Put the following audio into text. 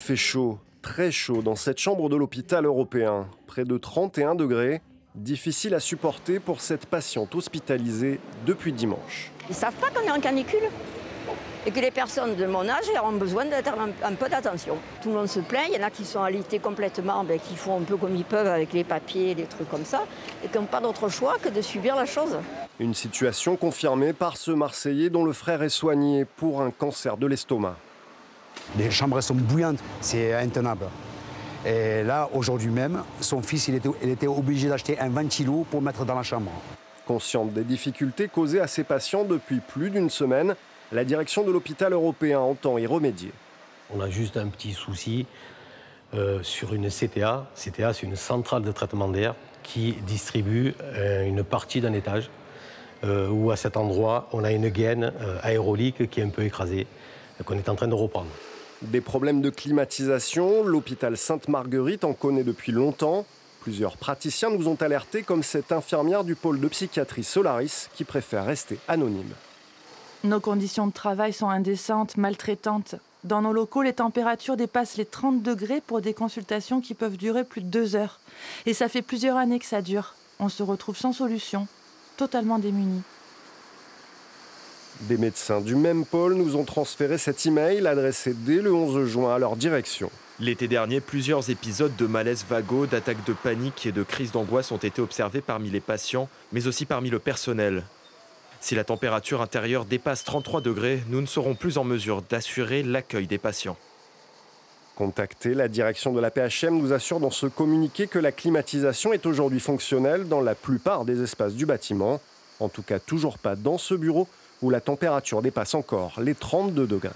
fait chaud, très chaud dans cette chambre de l'hôpital européen. Près de 31 degrés, difficile à supporter pour cette patiente hospitalisée depuis dimanche. Ils ne savent pas qu'on est en canicule et que les personnes de mon âge ont besoin d'être un peu d'attention. Tout le monde se plaint, il y en a qui sont alités complètement, qui font un peu comme ils peuvent avec les papiers, des trucs comme ça, et qui n'ont pas d'autre choix que de subir la chose. Une situation confirmée par ce Marseillais dont le frère est soigné pour un cancer de l'estomac. Les chambres sont bouillantes, c'est intenable. Et là, aujourd'hui même, son fils, il était obligé d'acheter un ventilo pour mettre dans la chambre. Consciente des difficultés causées à ces patients depuis plus d'une semaine, la direction de l'hôpital européen entend y remédier. On a juste un petit souci sur une CTA. CTA, c'est une centrale de traitement d'air qui distribue une partie d'un étage où à cet endroit, on a une gaine aérolique qui est un peu écrasée, qu'on est en train de reprendre. Des problèmes de climatisation, l'hôpital Sainte-Marguerite en connaît depuis longtemps. Plusieurs praticiens nous ont alertés, comme cette infirmière du pôle de psychiatrie Solaris qui préfère rester anonyme. Nos conditions de travail sont indécentes, maltraitantes. Dans nos locaux, les températures dépassent les 30 degrés pour des consultations qui peuvent durer plus de 2 heures. Et ça fait plusieurs années que ça dure. On se retrouve sans solution, totalement démunis. Des médecins du même pôle nous ont transféré cet email adressé dès le 11 juin à leur direction. L'été dernier, plusieurs épisodes de malaise vagos, d'attaques de panique et de crises d'angoisse ont été observés parmi les patients, mais aussi parmi le personnel. Si la température intérieure dépasse 33 degrés, nous ne serons plus en mesure d'assurer l'accueil des patients. Contacté, la direction de la PHM nous assure dans ce communiqué que la climatisation est aujourd'hui fonctionnelle dans la plupart des espaces du bâtiment. En tout cas, toujours pas dans ce bureau où la température dépasse encore les 32 degrés.